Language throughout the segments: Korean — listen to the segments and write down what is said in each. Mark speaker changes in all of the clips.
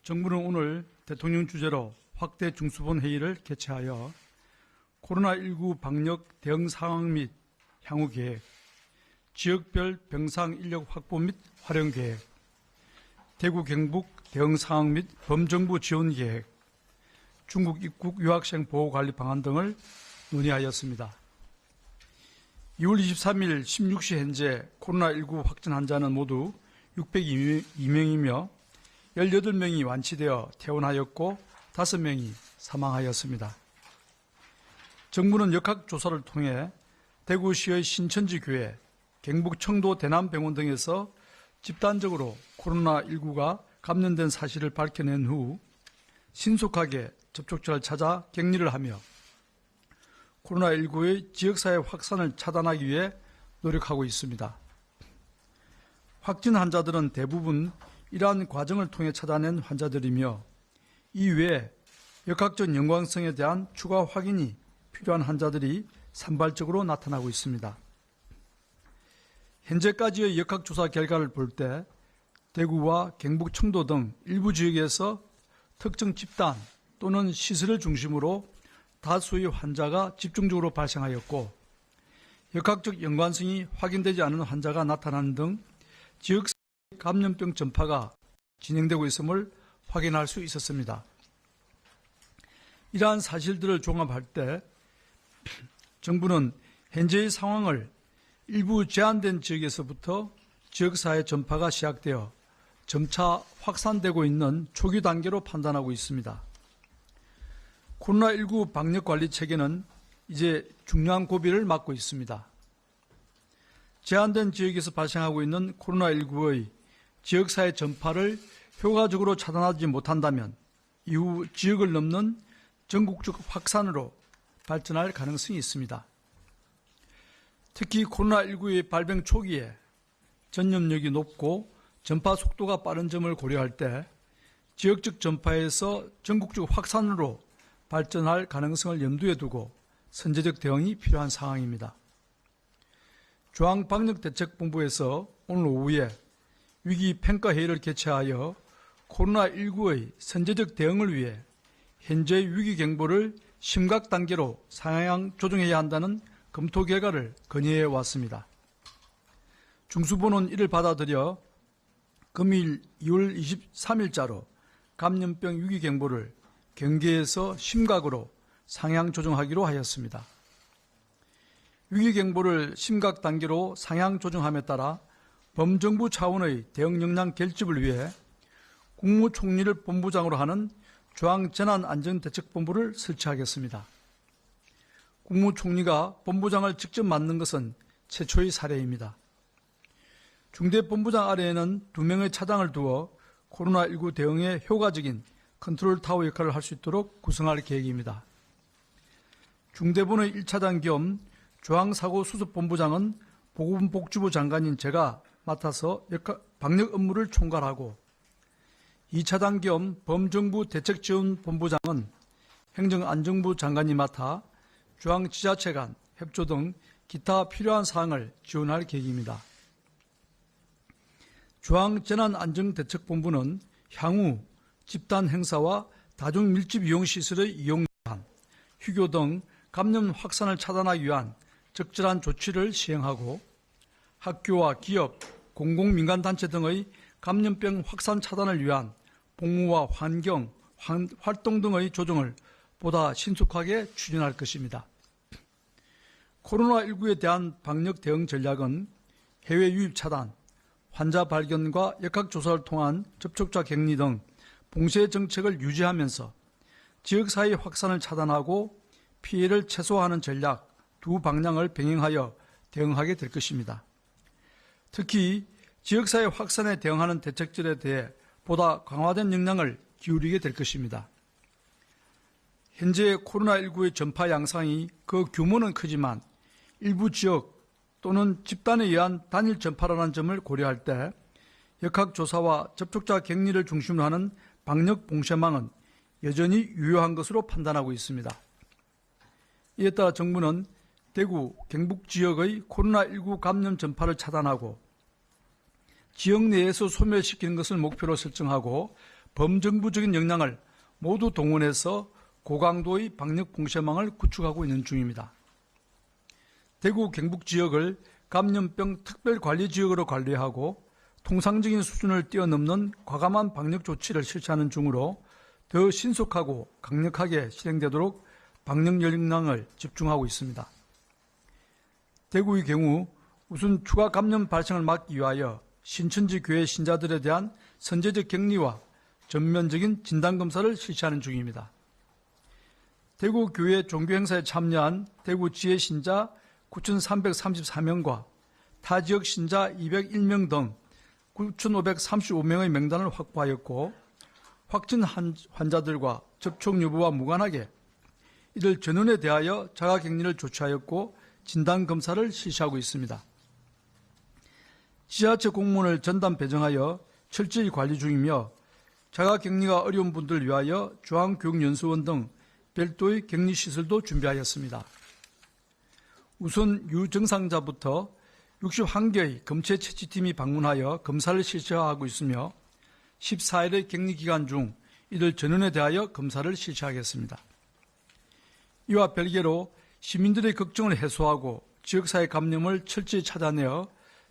Speaker 1: 정부는 오늘 대통령 주재로 확대 중수본 회의를 개최하여 코로나19 방역 대응 상황 및 향후 계획, 지역별 병상 인력 확보 및 활용 계획, 대구 경북 대응 상황 및 범정부 지원 계획, 중국 입국 유학생 보호 관리 방안 등을 논의하였습니다. 2월 23일 16시 현재 코로나19 확진 환자는 모두 602명이며 18명이 완치되어 퇴원하였고 5명이 사망하였습니다. 정부는 역학조사를 통해 대구시의 신천지 교회, 경북 청도 대남병원 등에서 집단적으로 코로나19가 감염된 사실을 밝혀낸 후 신속하게 접촉자를 찾아 격리를 하며 코로나19의 지역사회 확산을 차단하기 위해 노력하고 있습니다. 확진 환자들은 대부분 이러한 과정을 통해 찾아낸 환자들이며 이외에 역학적 연관성에 대한 추가 확인이 필요한 환자들이 산발적으로 나타나고 있습니다. 현재까지의 역학조사 결과를 볼 때 대구와 경북 청도 등 일부 지역에서 특정 집단 또는 시설을 중심으로 다수의 환자가 집중적으로 발생하였고 역학적 연관성이 확인되지 않은 환자가 나타나는 등 지역 감염병 전파가 진행되고 있음을 확인할 수 있었습니다. 이러한 사실들을 종합할 때 정부는 현재의 상황을 일부 제한된 지역에서부터 지역사회 전파가 시작되어 점차 확산되고 있는 초기 단계로 판단하고 있습니다. 코로나19 방역관리 체계는 이제 중요한 고비를 맞고 있습니다. 제한된 지역에서 발생하고 있는 코로나19의 지역사회 전파를 효과적으로 차단하지 못한다면 이후 지역을 넘는 전국적 확산으로 발전할 가능성이 있습니다. 특히 코로나19의 발병 초기에 전염력이 높고 전파 속도가 빠른 점을 고려할 때 지역적 전파에서 전국적 확산으로 발전할 가능성을 염두에 두고 선제적 대응이 필요한 상황입니다. 중앙방역대책본부에서 오늘 오후에 위기평가회의를 개최하여 코로나19의 선제적 대응을 위해 현재 위기경보를 심각 단계로 상향 조정해야 한다는 검토 결과를 건의해 왔습니다. 중수본은 이를 받아들여 금일 2월 23일자로 감염병 위기경보를 경계에서 심각으로 상향 조정하기로 하였습니다. 위기경보를 심각 단계로 상향 조정함에 따라 범정부 차원의 대응 역량 결집을 위해 국무총리를 본부장으로 하는 중앙재난안전대책본부를 설치하겠습니다. 국무총리가 본부장을 직접 맡는 것은 최초의 사례입니다. 중대본부장 아래에는 2명의 차장을 두어 코로나19 대응에 효과적인 컨트롤 타워 역할을 할 수 있도록 구성할 계획입니다. 중대본의 1차장 겸 중앙사고수습본부장은 보건복지부 장관인 제가 맡아서 방역 업무를 총괄하고 2차장 겸 범정부 대책지원본부장은 행정안전부 장관이 맡아 중앙지자체 간 협조 등 기타 필요한 사항을 지원할 계획입니다. 중앙재난안전대책본부는 향후 집단 행사와 다중밀집이용시설의 이용 제한, 휴교 등 감염 확산을 차단하기 위한 적절한 조치를 시행하고 학교와 기업, 공공민간단체 등의 감염병 확산 차단을 위한 복무와 환경, 활동 등의 조정을 보다 신속하게 추진할 것입니다. 코로나19에 대한 방역 대응 전략은 해외 유입 차단, 환자 발견과 역학조사를 통한 접촉자 격리 등 봉쇄 정책을 유지하면서 지역사회 확산을 차단하고 피해를 최소화하는 전략 두 방향을 병행하여 대응하게 될 것입니다. 특히 지역사회 확산에 대응하는 대책들에 대해 보다 강화된 역량을 기울이게 될 것입니다. 현재 코로나19의 전파 양상이 그 규모는 크지만 일부 지역 또는 집단에 의한 단일 전파라는 점을 고려할 때 역학조사와 접촉자 격리를 중심으로 하는 방역 봉쇄망은 여전히 유효한 것으로 판단하고 있습니다. 이에 따라 정부는 대구, 경북 지역의 코로나19 감염 전파를 차단하고 지역 내에서 소멸시키는 것을 목표로 설정하고 범정부적인 역량을 모두 동원해서 고강도의 방역 공세망을 구축하고 있는 중입니다. 대구 경북 지역을 감염병 특별관리지역으로 관리하고 통상적인 수준을 뛰어넘는 과감한 방역 조치를 실시하는 중으로 더 신속하고 강력하게 실행되도록 방역 역량을 집중하고 있습니다. 대구의 경우 우선 추가 감염 발생을 막기 위하여 신천지 교회 신자들에 대한 선제적 격리와 전면적인 진단검사를 실시하는 중입니다. 대구 교회 종교행사에 참여한 대구 지혜 신자 9,334명과 타 지역 신자 201명 등 9,535명의 명단을 확보하였고 확진 환자들과 접촉 여부와 무관하게 이들 전원에 대하여 자가격리를 조치하였고 진단검사를 실시하고 있습니다. 지자체 공무원을 전담 배정하여 철저히 관리 중이며 자가격리가 어려운 분들을 위하여 중앙교육연수원 등 별도의 격리시설도 준비하였습니다. 우선 유증상자부터 61개의 검체 채취팀이 방문하여 검사를 실시하고 있으며 14일의 격리기간 중 이들 전원에 대하여 검사를 실시하겠습니다. 이와 별개로 시민들의 걱정을 해소하고 지역사회 감염을 철저히 찾아내어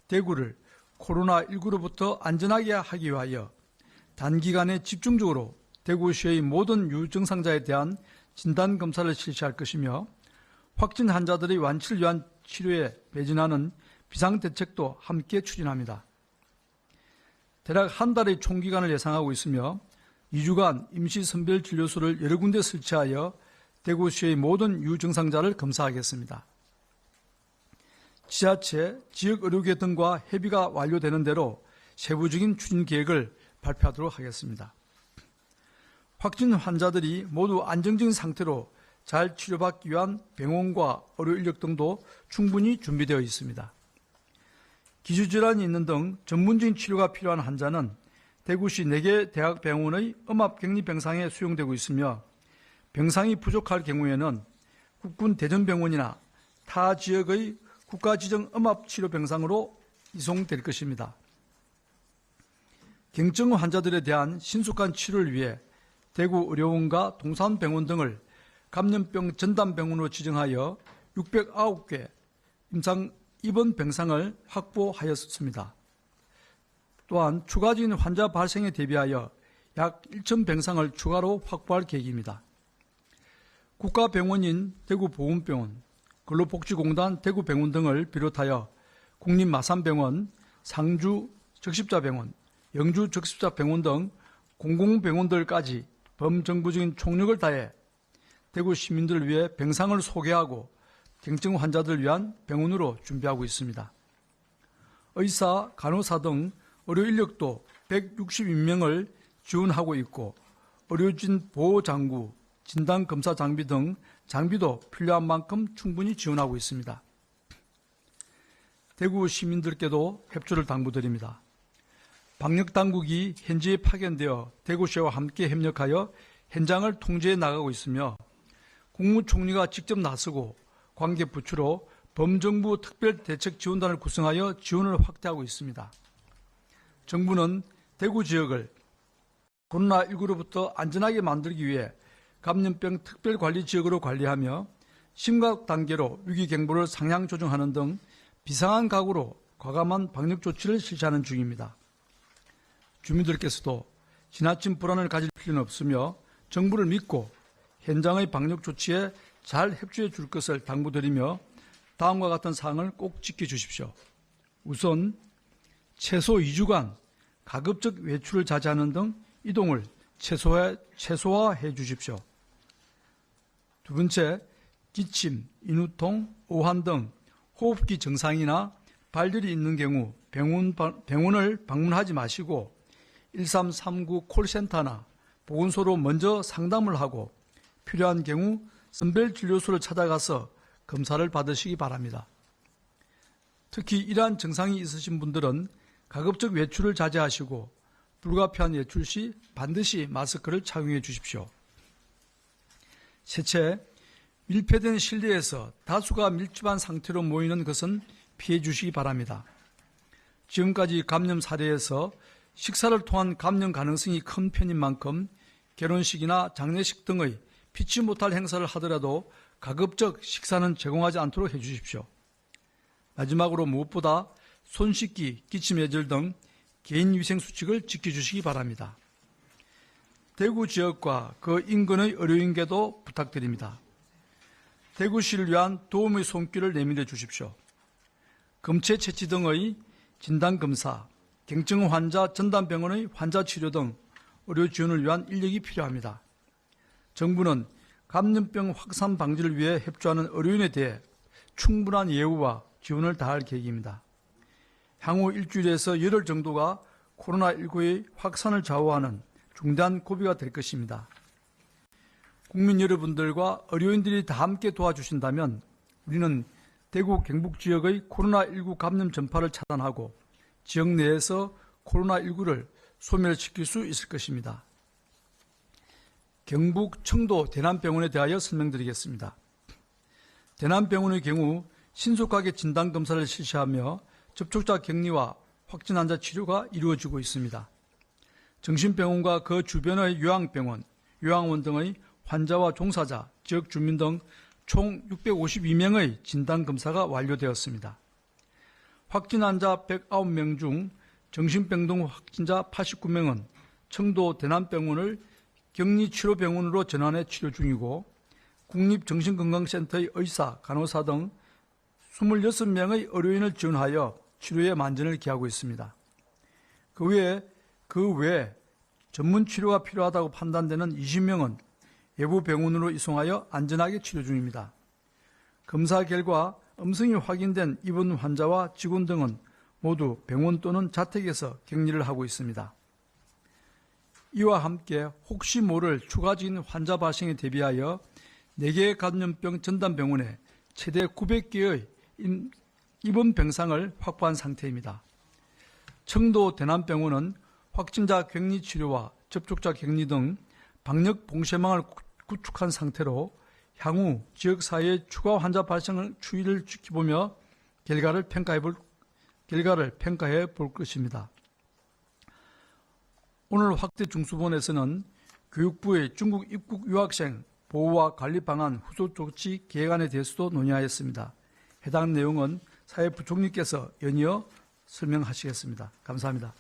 Speaker 1: 대구를 코로나19로부터 안전하게 하기 위하여 단기간에 집중적으로 대구시의 모든 유증상자에 대한 진단검사를 실시할 것이며 확진 환자들의 완치를 위한 치료에 매진하는 비상대책도 함께 추진합니다. 대략 한 달의 총기간을 예상하고 있으며 2주간 임시선별진료소를 여러 군데 설치하여 대구시의 모든 유증상자를 검사하겠습니다. 지자체, 지역의료계 등과 협의가 완료되는 대로 세부적인 추진 계획을 발표하도록 하겠습니다. 확진 환자들이 모두 안정적인 상태로 잘 치료받기 위한 병원과 의료 인력 등도 충분히 준비되어 있습니다. 기저질환이 있는 등 전문적인 치료가 필요한 환자는 대구시 4개 대학병원의 음압격리병상에 수용되고 있으며 병상이 부족할 경우에는 국군 대전병원이나 타 지역의 국가지정 음압치료병상으로 이송될 것입니다. 경증 환자들에 대한 신속한 치료를 위해 대구의료원과 동산병원 등을 감염병 전담병원으로 지정하여 609개 임상 입원 병상을 확보하였습니다. 또한 추가적인 환자 발생에 대비하여 약 1,000병상을 추가로 확보할 계획입니다. 국가병원인 대구보훈병원, 근로복지공단 대구병원 등을 비롯하여 국립마산병원, 상주 적십자병원, 영주 적십자병원 등 공공병원들까지 범정부적인 총력을 다해 대구 시민들을 위해 병상을 소개하고 경증 환자들을 위한 병원으로 준비하고 있습니다. 의사, 간호사 등 의료 인력도 162명을 지원하고 있고 의료진 보호장구, 진단검사 장비 등 장비도 필요한 만큼 충분히 지원하고 있습니다. 대구 시민들께도 협조를 당부드립니다. 방역당국이 현지에 파견되어 대구시와 함께 협력하여 현장을 통제해 나가고 있으며 국무총리가 직접 나서고 관계부처로 범정부 특별대책지원단을 구성하여 지원을 확대하고 있습니다. 정부는 대구 지역을 코로나19로부터 안전하게 만들기 위해 감염병 특별관리지역으로 관리하며 심각 단계로 위기경보를 상향 조정하는 등 비상한 각오로 과감한 방역 조치를 실시하는 중입니다. 주민들께서도 지나친 불안을 가질 필요는 없으며 정부를 믿고 현장의 방역 조치에 잘 협조해 줄 것을 당부드리며 다음과 같은 사항을 꼭 지켜주십시오. 우선 최소 2주간 가급적 외출을 자제하는 등 이동을 최소화해 주십시오. 두 번째, 기침, 인후통, 오한 등 호흡기 증상이나 발열이 있는 경우 병원을 방문하지 마시고 1339 콜센터나 보건소로 먼저 상담을 하고 필요한 경우 선별진료소를 찾아가서 검사를 받으시기 바랍니다. 특히 이러한 증상이 있으신 분들은 가급적 외출을 자제하시고 불가피한 외출 시 반드시 마스크를 착용해 주십시오. 셋째, 밀폐된 실내에서 다수가 밀집한 상태로 모이는 것은 피해 주시기 바랍니다. 지금까지 감염 사례에서 식사를 통한 감염 가능성이 큰 편인 만큼 결혼식이나 장례식 등의 피치 못할 행사를 하더라도 가급적 식사는 제공하지 않도록 해주십시오. 마지막으로 무엇보다 손 씻기, 기침 예절 등 개인위생수칙을 지켜주시기 바랍니다. 대구 지역과 그 인근의 의료인께도 부탁드립니다. 대구시를 위한 도움의 손길을 내밀어 주십시오. 검체 채취 등의 진단검사, 경증 환자 전담병원의 환자 치료 등 의료 지원을 위한 인력이 필요합니다. 정부는 감염병 확산 방지를 위해 협조하는 의료인에 대해 충분한 예우와 지원을 다할 계획입니다. 향후 일주일에서 열흘 정도가 코로나19의 확산을 좌우하는 중대한 고비가 될 것입니다. 국민 여러분들과 의료인들이 다 함께 도와주신다면 우리는 대구 경북 지역의 코로나19 감염 전파를 차단하고 지역 내에서 코로나19를 소멸시킬 수 있을 것입니다. 경북 청도 대남병원에 대하여 설명드리겠습니다. 대남병원의 경우 신속하게 진단검사를 실시하며 접촉자 격리와 확진 환자 치료가 이루어지고 있습니다. 정신병원과 그 주변의 요양병원, 요양원 등의 환자와 종사자, 지역 주민 등 총 652명의 진단검사가 완료되었습니다. 확진 환자 109명 중 정신병 등 확진자 89명은 청도 대남병원을 격리치료병원으로 전환해 치료 중이고 국립정신건강센터의 의사, 간호사 등 26명의 의료인을 지원하여 치료에 만전을 기하고 있습니다. 그 외에 전문 치료가 필요하다고 판단되는 20명은 외부 병원으로 이송하여 안전하게 치료 중입니다. 검사 결과 음성이 확인된 입원 환자와 직원 등은 모두 병원 또는 자택에서 격리를 하고 있습니다. 이와 함께 혹시 모를 추가적인 환자 발생에 대비하여 4개의 감염병 전담병원에 최대 900개의 입원 병상을 확보한 상태입니다. 청도 대남병원은 확진자 격리 치료와 접촉자 격리 등 방역 봉쇄망을 구축한 상태로 향후 지역사회의 추가 환자 발생 추이를 지켜보며 결과를 평가해 볼 것입니다. 오늘 확대 중수본에서는 교육부의 중국 입국 유학생 보호와 관리 방안 후속 조치 계획안에 대해서도 논의하였습니다. 해당 내용은 사회부총리께서 연이어 설명하시겠습니다. 감사합니다.